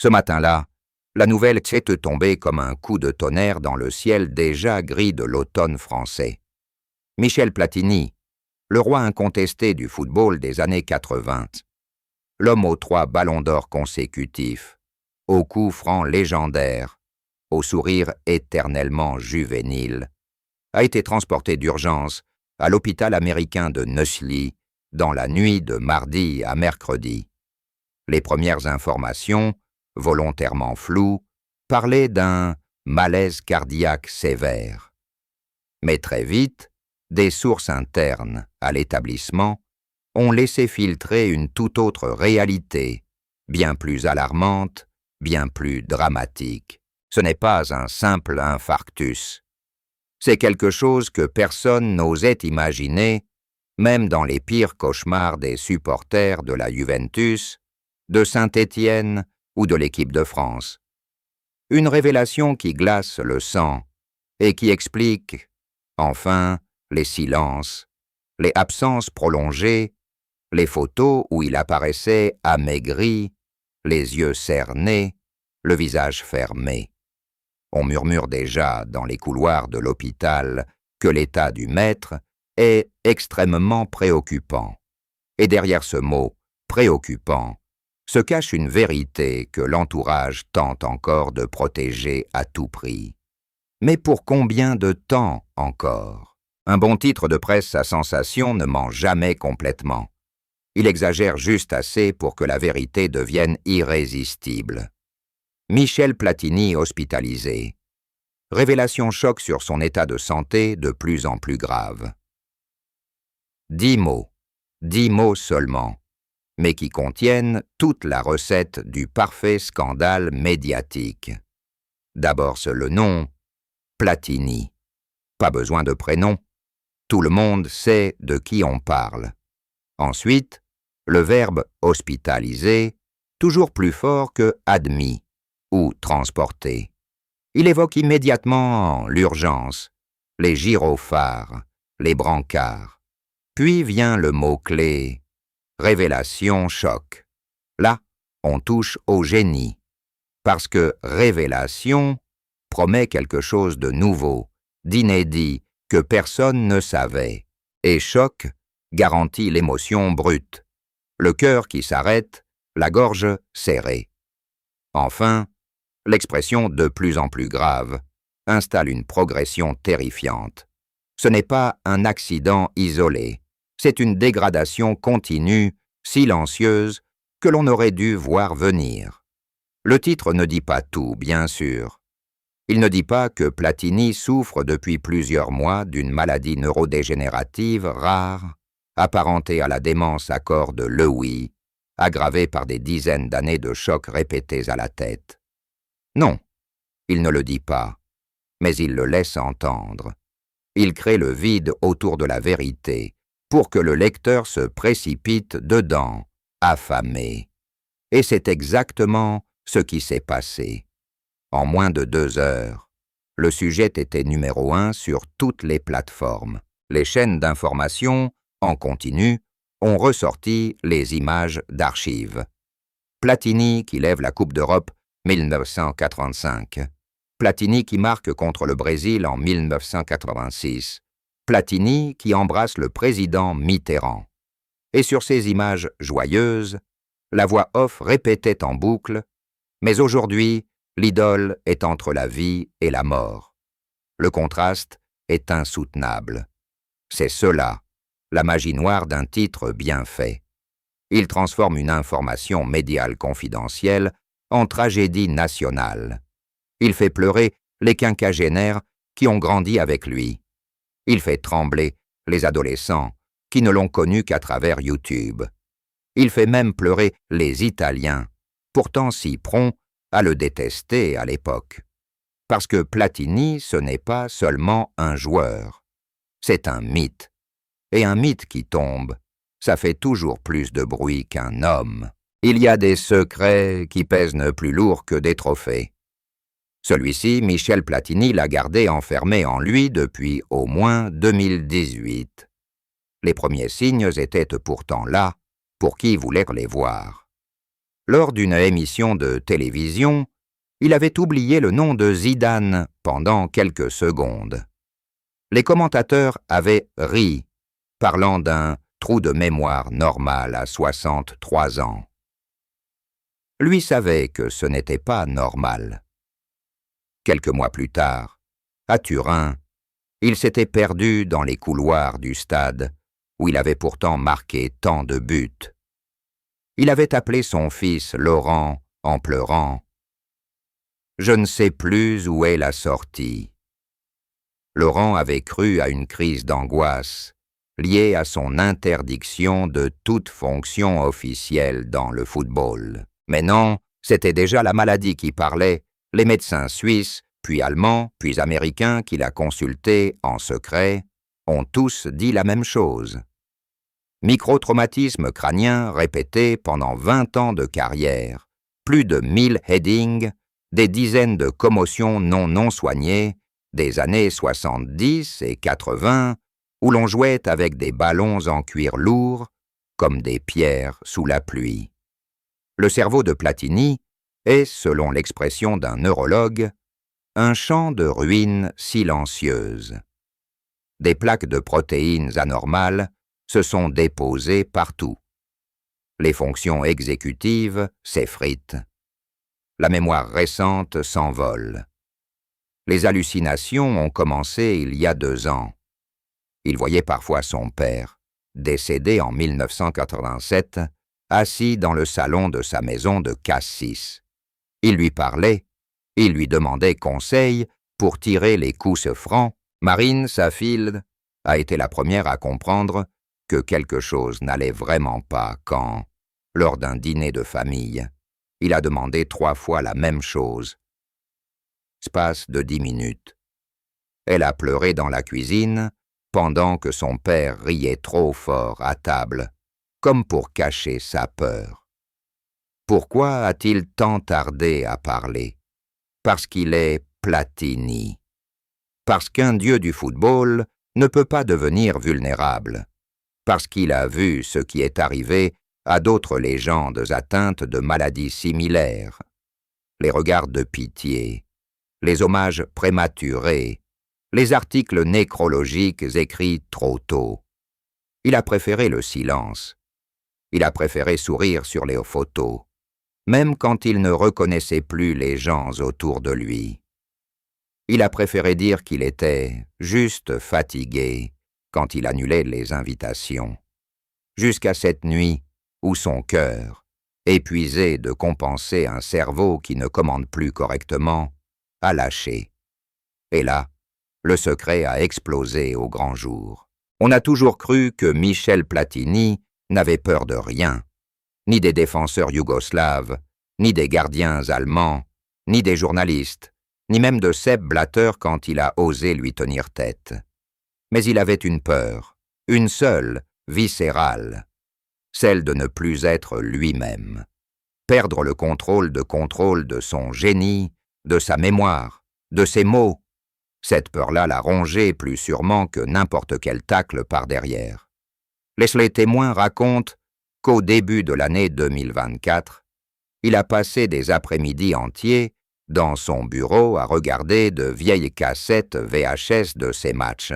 Ce matin-là, la nouvelle s'est tombée comme un coup de tonnerre dans le ciel déjà gris de l'automne français. Michel Platini, le roi incontesté du football des années 80, l'homme aux 3 ballons d'or consécutifs, aux coups francs légendaires, au sourire éternellement juvénile, a été transporté d'urgence à l'hôpital américain de Neuilly dans la nuit de mardi à mercredi. Les premières informations, volontairement floues, parlaient d'un malaise cardiaque sévère. Mais très vite, des sources internes à l'établissement ont laissé filtrer une toute autre réalité, bien plus alarmante, bien plus dramatique. Ce n'est pas un simple infarctus. C'est quelque chose que personne n'osait imaginer, même dans les pires cauchemars des supporters de la Juventus, de Saint-Étienne ou de l'équipe de France. Une révélation qui glace le sang et qui explique, enfin, les silences, les absences prolongées, les photos où il apparaissait amaigri, les yeux cernés, le visage fermé. On murmure déjà dans les couloirs de l'hôpital que l'état du maître est extrêmement préoccupant. Et derrière ce mot « préoccupant » se cache une vérité que l'entourage tente encore de protéger à tout prix. Mais pour combien de temps encore? Un bon titre de presse à sensation ne ment jamais complètement. Il exagère juste assez pour que la vérité devienne irrésistible. Michel Platini hospitalisé. Révélation choc sur son état de santé de plus en plus grave. 10 mots seulement, mais qui contiennent toute la recette du parfait scandale médiatique. D'abord le nom, Platini. Pas besoin de prénom. Tout le monde sait de qui on parle. Ensuite, le verbe hospitaliser, toujours plus fort que admis ou transporté. Il évoque immédiatement l'urgence, les gyrophares, les brancards. Puis vient le mot-clé révélation choc. Là, on touche au génie, parce que révélation promet quelque chose de nouveau, d'inédit, que personne ne savait, et choc garantit l'émotion brute, le cœur qui s'arrête, la gorge serrée. Enfin, l'expression de plus en plus grave installe une progression terrifiante. Ce n'est pas un accident isolé, c'est une dégradation continue, silencieuse, que l'on aurait dû voir venir. Le titre ne dit pas tout, bien sûr. Il ne dit pas que Platini souffre depuis plusieurs mois d'une maladie neurodégénérative rare, apparentée à la démence à corps de Lewy, aggravée par des dizaines d'années de chocs répétés à la tête. Non, il ne le dit pas, mais il le laisse entendre. Il crée le vide autour de la vérité, pour que le lecteur se précipite dedans, affamé. Et c'est exactement ce qui s'est passé. En moins de 2 heures, le sujet était numéro 1 sur toutes les plateformes. Les chaînes d'information, en continu, ont ressorti les images d'archives. Platini qui lève la Coupe d'Europe 1985. Platini qui marque contre le Brésil en 1986. Platini qui embrasse le président Mitterrand. Et sur ces images joyeuses, la voix off répétait en boucle « Mais aujourd'hui, l'idole est entre la vie et la mort. » Le contraste est insoutenable. C'est cela, la magie noire d'un titre bien fait. Il transforme une information médiale confidentielle en tragédie nationale. Il fait pleurer les quinquagénaires qui ont grandi avec lui. Il fait trembler les adolescents qui ne l'ont connu qu'à travers YouTube. Il fait même pleurer les Italiens, pourtant si prompts à le détester à l'époque. Parce que Platini, ce n'est pas seulement un joueur, c'est un mythe. Et un mythe qui tombe, ça fait toujours plus de bruit qu'un homme. Il y a des secrets qui pèsent plus lourd que des trophées. Celui-ci, Michel Platini l'a gardé enfermé en lui depuis au moins 2018. Les premiers signes étaient pourtant là, pour qui voulait les voir. Lors d'une émission de télévision, il avait oublié le nom de Zidane pendant quelques secondes. Les commentateurs avaient ri, parlant d'un trou de mémoire normal à 63 ans. Lui savait que ce n'était pas normal. Quelques mois plus tard, à Turin, il s'était perdu dans les couloirs du stade, où il avait pourtant marqué tant de buts. Il avait appelé son fils Laurent en pleurant. Je ne sais plus où est la sortie. Laurent avait cru à une crise d'angoisse, liée à son interdiction de toute fonction officielle dans le football. Mais non, c'était déjà la maladie qui parlait. Les médecins suisses, puis allemands, puis américains qui la consultaient en secret, ont tous dit la même chose. Microtraumatisme crânien répété pendant 20 ans de carrière, plus de 1000 headings, des dizaines de commotions non soignées, des années 70 et 80, où l'on jouait avec des ballons en cuir lourd, comme des pierres sous la pluie. Le cerveau de Platini est, selon l'expression d'un neurologue, un champ de ruines silencieuses. Des plaques de protéines anormales se sont déposées partout. Les fonctions exécutives s'effritent. La mémoire récente s'envole. Les hallucinations ont commencé il y a 2 ans. Il voyait parfois son père, décédé en 1987, assis dans le salon de sa maison de Cassis. Il lui parlait, il lui demandait conseil pour tirer les coups francs. Marine, sa fille, a été la première à comprendre que quelque chose n'allait vraiment pas quand, lors d'un dîner de famille, il a demandé 3 fois la même chose. Espace de 10 minutes. Elle a pleuré dans la cuisine pendant que son père riait trop fort à table, comme pour cacher sa peur. Pourquoi a-t-il tant tardé à parler? Parce qu'il est Platini. Parce qu'un dieu du football ne peut pas devenir vulnérable. Parce qu'il a vu ce qui est arrivé à d'autres légendes atteintes de maladies similaires. Les regards de pitié, les hommages prématurés, les articles nécrologiques écrits trop tôt. Il a préféré le silence. Il a préféré sourire sur les photos, même quand il ne reconnaissait plus les gens autour de lui. Il a préféré dire qu'il était juste fatigué quand il annulait les invitations. Jusqu'à cette nuit où son cœur, épuisé de compenser un cerveau qui ne commande plus correctement, a lâché. Et là, le secret a explosé au grand jour. On a toujours cru que Michel Platini n'avait peur de rien, ni des défenseurs yougoslaves, ni des gardiens allemands, ni des journalistes, ni même de Sepp Blatter quand il a osé lui tenir tête. Mais il avait une peur, une seule, viscérale, celle de ne plus être lui-même, perdre le contrôle de son génie, de sa mémoire, de ses mots. Cette peur-là l'a rongé plus sûrement que n'importe quel tacle par derrière. Les témoins racontent qu'au début de l'année 2024, il a passé des après-midi entiers dans son bureau à regarder de vieilles cassettes VHS de ses matchs.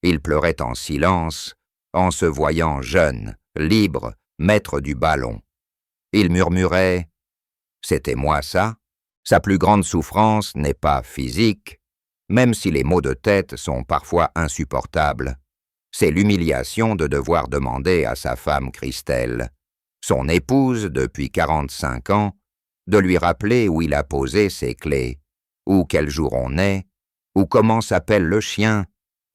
Il pleurait en silence, en se voyant jeune, libre, maître du ballon. Il murmurait « C'était moi ça ». Sa plus grande souffrance n'est pas physique, même si les maux de tête sont parfois insupportables. C'est l'humiliation de devoir demander à sa femme Christelle, son épouse depuis 45 ans, de lui rappeler où il a posé ses clés, ou quel jour on est, ou comment s'appelle le chien.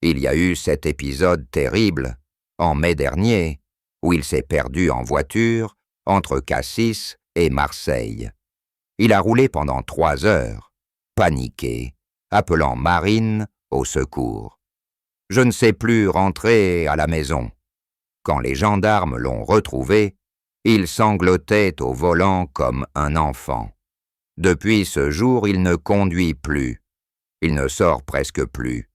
Il y a eu cet épisode terrible, en mai dernier, où il s'est perdu en voiture entre Cassis et Marseille. Il a roulé pendant 3 heures, paniqué, appelant Marine au secours. Je ne sais plus rentrer à la maison. Quand les gendarmes l'ont retrouvé, il sanglotait au volant comme un enfant. Depuis ce jour, il ne conduit plus. Il ne sort presque plus.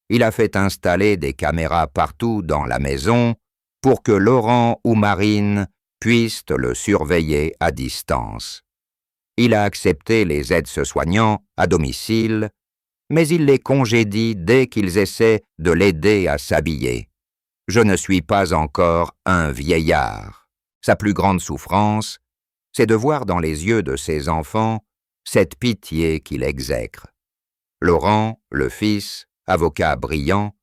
Il a fait installer des caméras partout dans la maison pour que Laurent ou Marine puissent le surveiller à distance. Il a accepté les aides-soignants à domicile, mais il les congédie dès qu'ils essaient de l'aider à s'habiller. Je ne suis pas encore un vieillard. Sa plus grande souffrance, c'est de voir dans les yeux de ses enfants cette pitié qu'il exècre. Laurent, le fils, avocat brillant,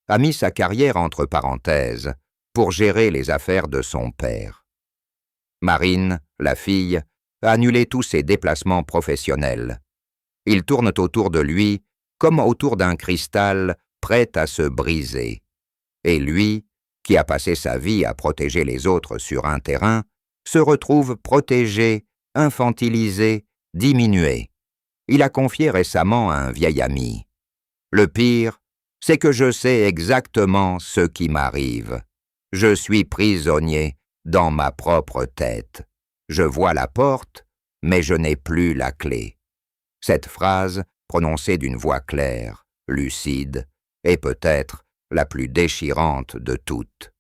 a mis sa carrière entre parenthèses pour gérer les affaires de son père. Marine, la fille, a annulé tous ses déplacements professionnels. Ils tournent autour de lui comme autour d'un cristal prêt à se briser. Et lui, qui a passé sa vie à protéger les autres sur un terrain, se retrouve protégé, infantilisé, diminué. Il a confié récemment à un vieil ami. « Le pire, c'est que je sais exactement ce qui m'arrive. Je suis prisonnier dans ma propre tête. Je vois la porte, mais je n'ai plus la clé. » Cette phrase, prononcée d'une voix claire, lucide, est peut-être la plus déchirante de toutes,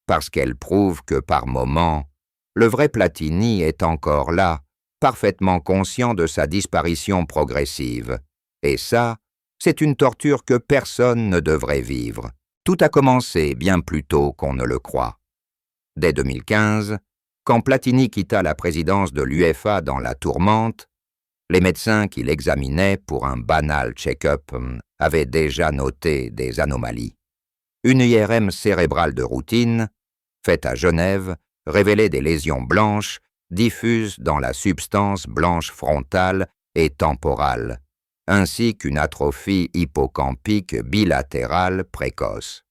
parce qu'elle prouve que par moments, le vrai Platini est encore là, parfaitement conscient de sa disparition progressive. Et ça, c'est une torture que personne ne devrait vivre. Tout a commencé bien plus tôt qu'on ne le croit. Dès 2015, quand Platini quitta la présidence de l'UEFA dans la tourmente, les médecins qui l'examinaient pour un banal check-up avaient déjà noté des anomalies. Une IRM cérébrale de routine, faite à Genève, révélait des lésions blanches diffuses dans la substance blanche frontale et temporale, ainsi qu'une atrophie hippocampique bilatérale précoce.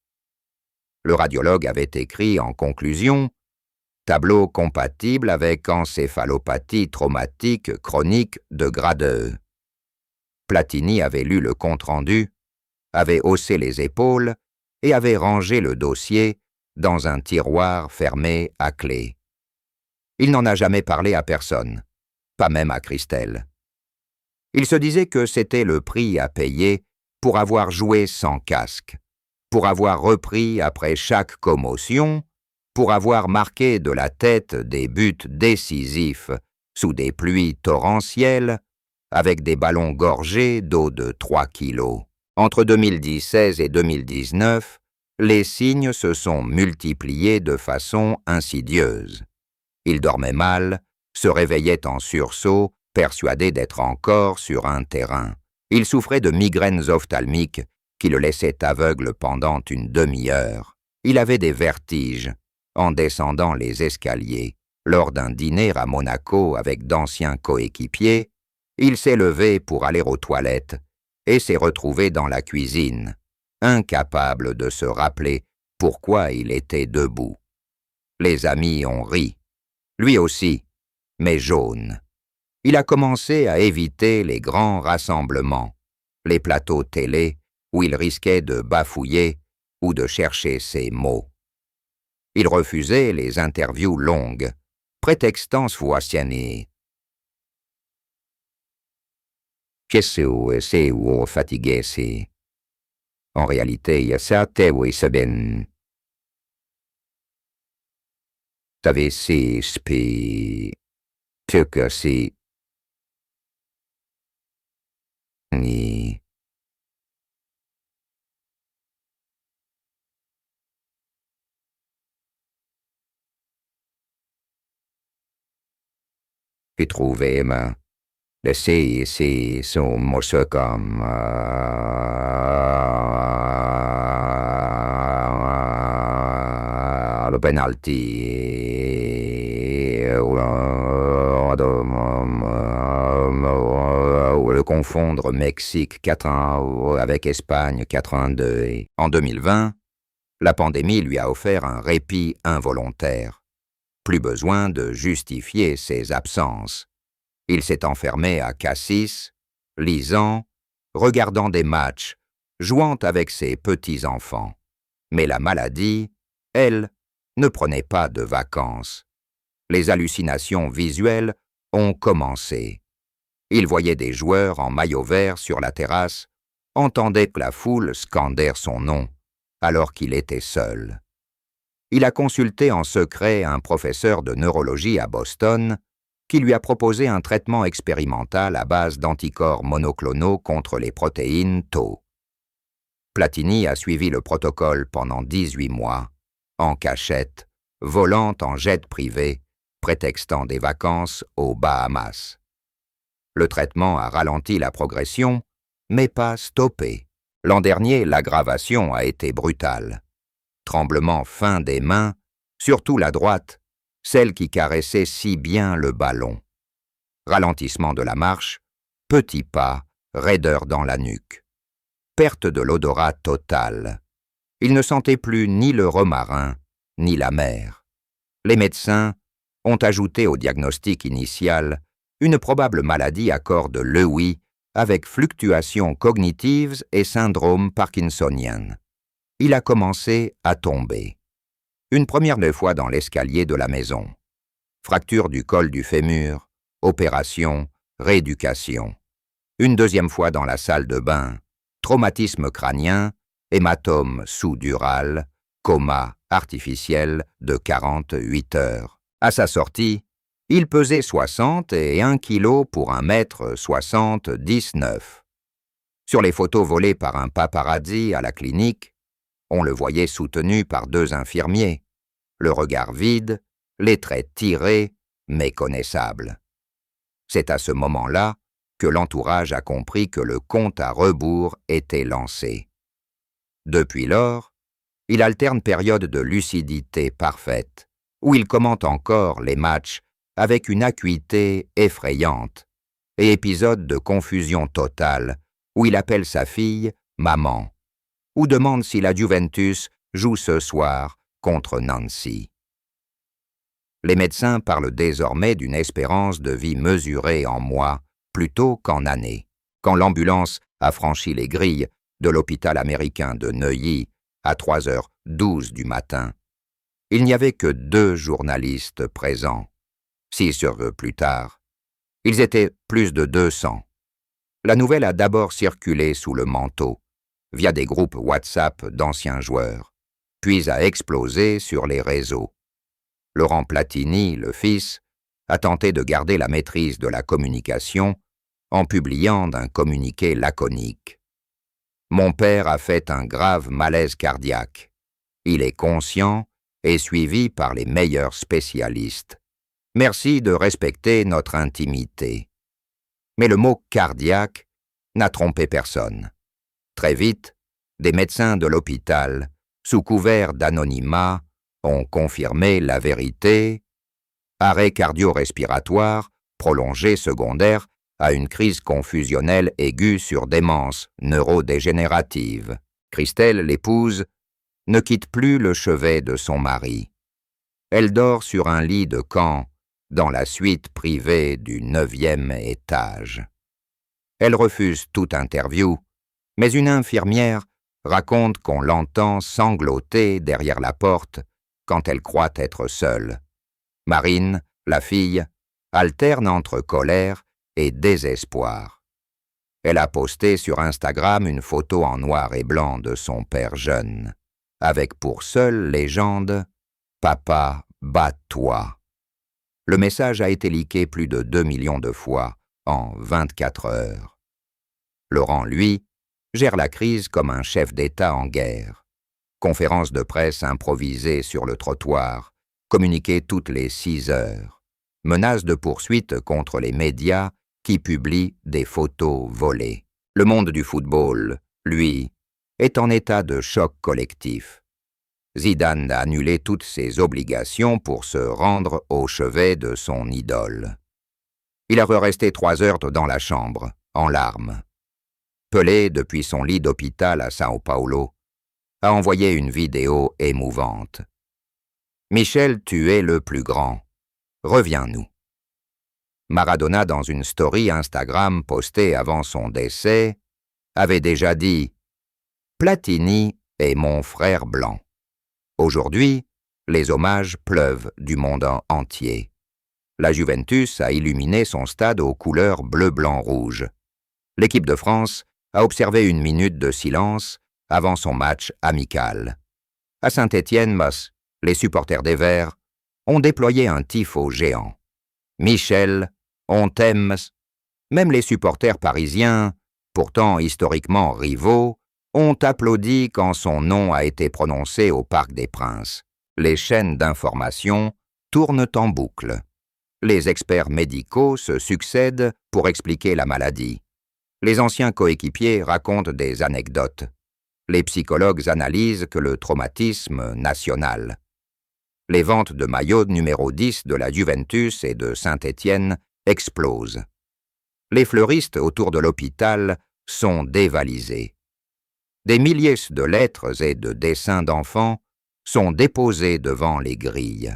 Le radiologue avait écrit en conclusion « Tableau compatible avec encéphalopathie traumatique chronique de grade E ». Platini avait lu le compte-rendu, avait haussé les épaules et avait rangé le dossier dans un tiroir fermé à clé. Il n'en a jamais parlé à personne, pas même à Christelle. Il se disait que c'était le prix à payer pour avoir joué sans casque, pour avoir repris après chaque commotion, pour avoir marqué de la tête des buts décisifs sous des pluies torrentielles, avec des ballons gorgés d'eau de 3 kilos. Entre 2016 et 2019, les signes se sont multipliés de façon insidieuse. Il dormait mal, se réveillait en sursaut, persuadé d'être encore sur un terrain. Il souffrait de migraines ophtalmiques qui le laissaient aveugle pendant une demi-heure. Il avait des vertiges en descendant les escaliers. Lors d'un dîner à Monaco avec d'anciens coéquipiers, il s'est levé pour aller aux toilettes et s'est retrouvé dans la cuisine, incapable de se rappeler pourquoi il était debout. Les amis ont ri. Lui aussi, mais jaune. Il a commencé à éviter les grands rassemblements, les plateaux télé où il risquait de bafouiller ou de chercher ses mots. Il refusait les interviews longues, prétextant sfuaciani. C'est ou fatigué, c'est. En réalité, ça oui c'est bien. Savez, c'est spi. Que c'est. Ni. J'ai trouvé, mais c'est son morceau comme le penalty ou le confondre Mexique 4-1 avec Espagne 82. En 2020, la pandémie lui a offert un répit involontaire. Plus besoin de justifier ses absences. Il s'est enfermé à Cassis, lisant, regardant des matchs, jouant avec ses petits-enfants. Mais la maladie, elle, ne prenait pas de vacances. Les hallucinations visuelles ont commencé. Il voyait des joueurs en maillot vert sur la terrasse, entendait que la foule scandait son nom, alors qu'il était seul. il a consulté en secret un professeur de neurologie à Boston qui lui a proposé un traitement expérimental à base d'anticorps monoclonaux contre les protéines Tau. Platini a suivi le protocole pendant 18 mois, en cachette, volant en jet privé, prétextant des vacances aux Bahamas. Le traitement a ralenti la progression, mais pas stoppé. L'an dernier, l'aggravation a été brutale. Tremblement fin des mains, surtout la droite, celle qui caressait si bien le ballon. Ralentissement de la marche, petits pas, raideur dans la nuque. Perte de l'odorat totale. Il ne sentait plus ni le romarin, ni la mer. Les médecins ont ajouté au diagnostic initial une probable maladie à corps de Lewy avec fluctuations cognitives et syndrome parkinsonien. Il a commencé à tomber. Une première fois dans l'escalier de la maison. Fracture du col du fémur, opération, rééducation. Une deuxième fois dans la salle de bain, traumatisme crânien, hématome sous-dural, coma artificiel de 48 heures. À sa sortie, il pesait 60 et 1 kg pour 1,79 m. Sur les photos volées par un paparazzi à la clinique, on le voyait soutenu par 2 infirmiers, le regard vide, les traits tirés, méconnaissables. C'est à ce moment-là que l'entourage a compris que le compte à rebours était lancé. Depuis lors, il alterne périodes de lucidité parfaite, où il commente encore les matchs avec une acuité effrayante, et épisodes de confusion totale, où il appelle sa fille « maman », ou demande si la Juventus joue ce soir contre Nancy. Les médecins parlent désormais d'une espérance de vie mesurée en mois plutôt qu'en années. Quand l'ambulance a franchi les grilles de l'hôpital américain de Neuilly à 3h12 du matin, il n'y avait que 2 journalistes présents. 6 heures plus tard, ils étaient plus de 200. La nouvelle a d'abord circulé sous le manteau, via des groupes WhatsApp d'anciens joueurs, puis a explosé sur les réseaux. Laurent Platini, le fils, a tenté de garder la maîtrise de la communication en publiant un communiqué laconique. « Mon père a fait un grave malaise cardiaque. Il est conscient et suivi par les meilleurs spécialistes. Merci de respecter notre intimité. » Mais le mot « cardiaque » n'a trompé personne. Très vite, des médecins de l'hôpital, sous couvert d'anonymat, ont confirmé la vérité. Arrêt cardio-respiratoire, prolongé secondaire à une crise confusionnelle aiguë sur démence neurodégénérative. Christelle, l'épouse, ne quitte plus le chevet de son mari. Elle dort sur un lit de camp dans la suite privée du 9e étage. Elle refuse toute interview, mais une infirmière raconte qu'on l'entend sangloter derrière la porte quand elle croit être seule. Marine, la fille, alterne entre colère et désespoir. Elle a posté sur Instagram une photo en noir et blanc de son père jeune, avec pour seule légende « Papa, bats-toi ». Le message a été leaké plus de 2 millions de fois en 24 heures. Laurent, lui, gère la crise comme un chef d'État en guerre. Conférence de presse improvisée sur le trottoir, communiquée toutes les 6 heures. Menace de poursuite contre les médias qui publient des photos volées. Le monde du football, lui, est en état de choc collectif. Zidane a annulé toutes ses obligations pour se rendre au chevet de son idole. Il est resté 3 heures dans la chambre, en larmes. Pelé, depuis son lit d'hôpital à Sao Paulo, a envoyé une vidéo émouvante. « Michel, tu es le plus grand. Reviens-nous. » Maradona, dans une story Instagram postée avant son décès, avait déjà dit « Platini est mon frère blanc. » Aujourd'hui, les hommages pleuvent du monde entier. La Juventus a illuminé son stade aux couleurs bleu-blanc-rouge. L'équipe de France a observé 1 minute de silence avant son match amical. À Saint-Étienne, Les supporters des Verts ont déployé un tifo géant. Michel, on t'aime. Même les supporters parisiens, pourtant historiquement rivaux, ont applaudi quand son nom a été prononcé au Parc des Princes. Les chaînes d'information tournent en boucle. Les experts médicaux se succèdent pour expliquer la maladie. Les anciens coéquipiers racontent des anecdotes. Les psychologues analysent que le traumatisme national. Les ventes de maillots numéro 10 de la Juventus et de Saint-Étienne explosent. Les fleuristes autour de l'hôpital sont dévalisés. Des milliers de lettres et de dessins d'enfants sont déposés devant les grilles.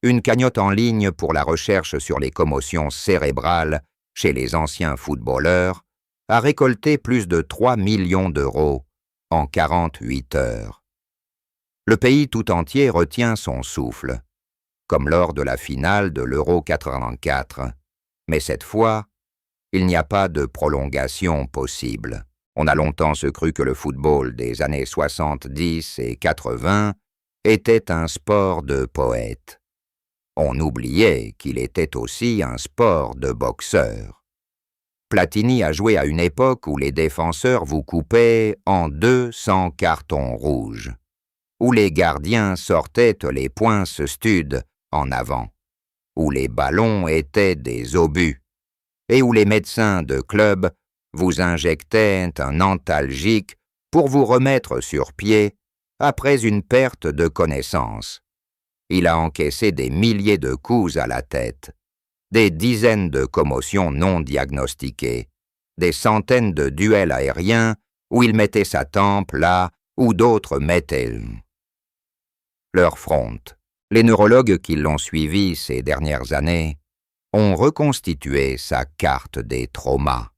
Une cagnotte en ligne pour la recherche sur les commotions cérébrales chez les anciens footballeurs a récolté plus de 3 millions d'euros en 48 heures. Le pays tout entier retient son souffle, comme lors de la finale de l'Euro 84. Mais cette fois, il n'y a pas de prolongation possible. On a longtemps se cru que le football des années 70 et 80 était un sport de poètes. On oubliait qu'il était aussi un sport de boxeurs. Platini a joué à une époque où les défenseurs vous coupaient en 200 cartons rouges, où les gardiens sortaient les poings studs en avant, où les ballons étaient des obus, et où les médecins de club vous injectaient un antalgique pour vous remettre sur pied après une perte de connaissance. Il a encaissé des milliers de coups à la tête, des dizaines de commotions non diagnostiquées, des centaines de duels aériens où il mettait sa tempe là où d'autres mettaient leur fronte. Les neurologues qui l'ont suivi ces dernières années ont reconstitué sa carte des traumas.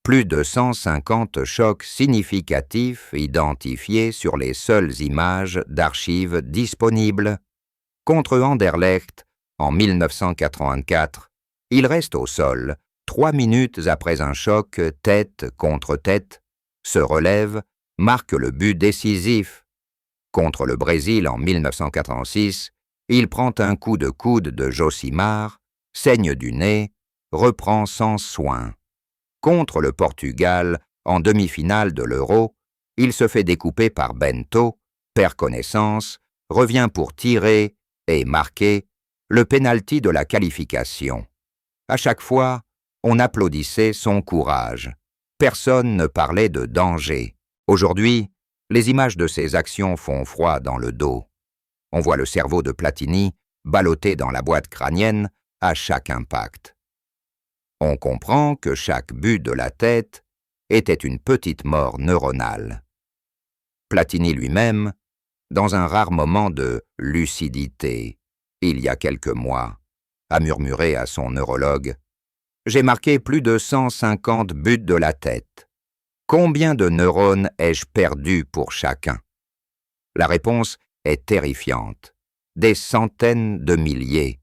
Plus de 150 chocs significatifs identifiés sur les seules images d'archives disponibles. Contre Anderlecht, en 1984, il reste au sol 3 minutes après un choc tête contre tête, se relève, marque le but décisif. Contre le Brésil en 1986, il prend un coup de coude de Josimar, saigne du nez, reprend sans soin. Contre le Portugal, en demi-finale de l'Euro, il se fait découper par Bento, perd connaissance, revient pour tirer et marquer le pénalty de la qualification. À chaque fois, on applaudissait son courage. Personne ne parlait de danger. Aujourd'hui, les images de ses actions font froid dans le dos. On voit le cerveau de Platini ballotté dans la boîte crânienne à chaque impact. On comprend que chaque but de la tête était une petite mort neuronale. Platini lui-même, dans un rare moment de lucidité, il y a quelques mois, a murmuré à son neurologue « J'ai marqué plus de 150 buts de la tête. Combien de neurones ai-je perdu pour chacun ?» La réponse est terrifiante. Des centaines de milliers,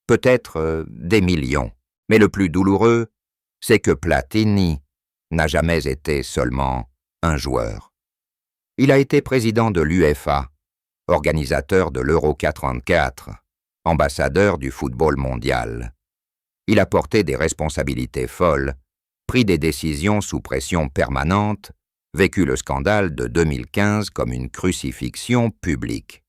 peut-être des millions. Mais le plus douloureux, c'est que Platini n'a jamais été seulement un joueur. Il a été président de l'UEFA, organisateur de l'Euro 84, ambassadeur du football mondial. Il a porté des responsabilités folles, pris des décisions sous pression permanente, vécu le scandale de 2015 comme une crucifixion publique.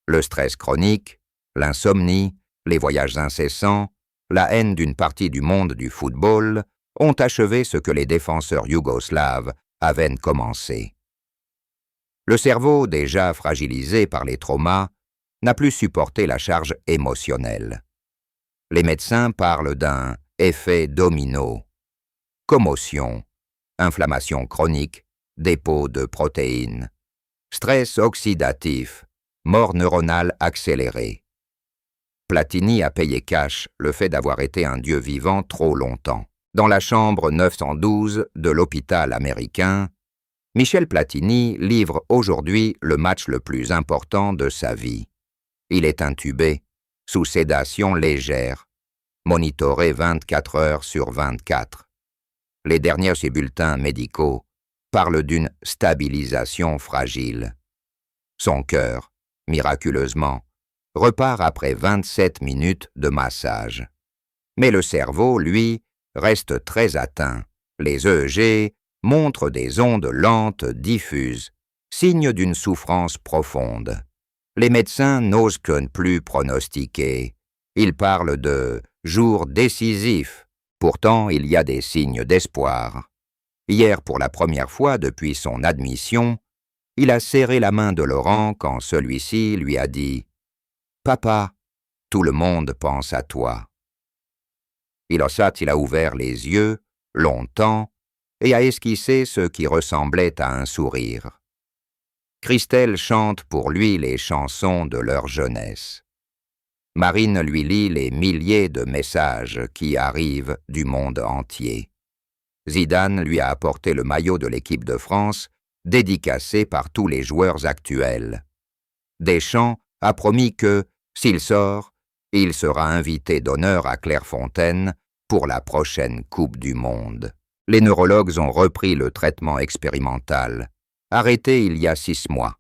Le stress chronique, l'insomnie, les voyages incessants, la haine d'une partie du monde du football ont achevé ce que les défenseurs yougoslaves avaient commencé. Le cerveau, déjà fragilisé par les traumas, n'a plus supporté la charge émotionnelle. Les médecins parlent d'un effet domino. Commotion, inflammation chronique, dépôt de protéines, stress oxydatif, mort neuronale accélérée. Platini a payé cash le fait d'avoir été un dieu vivant trop longtemps. Dans la chambre 912 de l'hôpital américain, Michel Platini livre aujourd'hui le match le plus important de sa vie. Il est intubé, sous sédation légère, monitoré 24 heures sur 24. Les derniers bulletins médicaux parlent d'une stabilisation fragile. Son cœur miraculeusement, repart après 27 minutes de massage. Mais le cerveau, lui, reste très atteint. Les EEG montrent des ondes lentes diffuses, signe d'une souffrance profonde. Les médecins n'osent que ne plus pronostiquer. Ils parlent de « jour décisif ». Pourtant, il y a des signes d'espoir. Hier, pour la première fois depuis son admission, il a serré la main de Laurent quand celui-ci lui a dit « Papa, tout le monde pense à toi ». Il a ouvert les yeux, longtemps, et a esquissé ce qui ressemblait à un sourire. Christelle chante pour lui les chansons de leur jeunesse. Marine lui lit les milliers de messages qui arrivent du monde entier. Zidane lui a apporté le maillot de l'équipe de France, dédicacé par tous les joueurs actuels. Deschamps a promis que, s'il sort, il sera invité d'honneur à Clairefontaine pour la prochaine Coupe du Monde. Les neurologues ont repris le traitement expérimental, arrêté il y a 6 mois.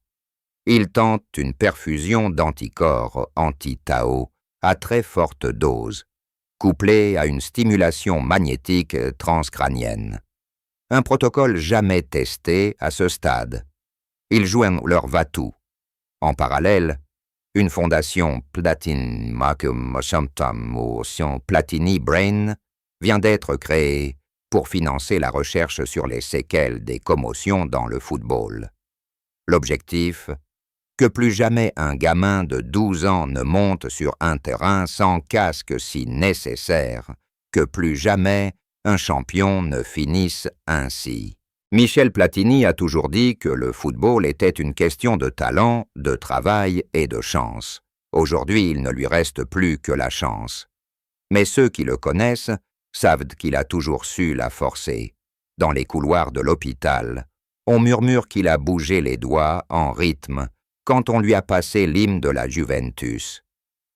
Ils tentent une perfusion d'anticorps anti-Tau à très forte dose, couplée à une stimulation magnétique transcrânienne. Un protocole jamais testé à ce stade. Ils jouent leur va-tout. En parallèle, une fondation Platini Brain vient d'être créée pour financer la recherche sur les séquelles des commotions dans le football. L'objectif, que plus jamais un gamin de 12 ans ne monte sur un terrain sans casque si nécessaire, que plus jamais un champion ne finisse ainsi. Michel Platini a toujours dit que le football était une question de talent, de travail et de chance. Aujourd'hui, il ne lui reste plus que la chance. Mais ceux qui le connaissent savent qu'il a toujours su la forcer. Dans les couloirs de l'hôpital, on murmure qu'il a bougé les doigts en rythme quand on lui a passé l'hymne de la Juventus.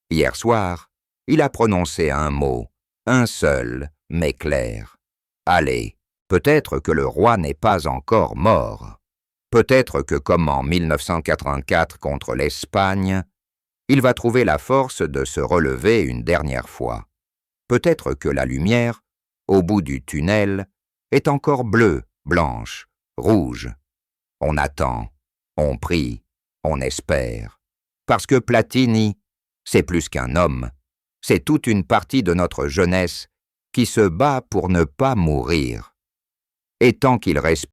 Hier soir, il a prononcé un mot, un seul, mais clair. Allez, peut-être que le roi n'est pas encore mort. Peut-être que, comme en 1984 contre l'Espagne, il va trouver la force de se relever une dernière fois. Peut-être que la lumière, au bout du tunnel, est encore bleue, blanche, rouge. On attend, on prie, on espère. Parce que Platini, c'est plus qu'un homme, c'est toute une partie de notre jeunesse qui se bat pour ne pas mourir. Et tant qu'il respire,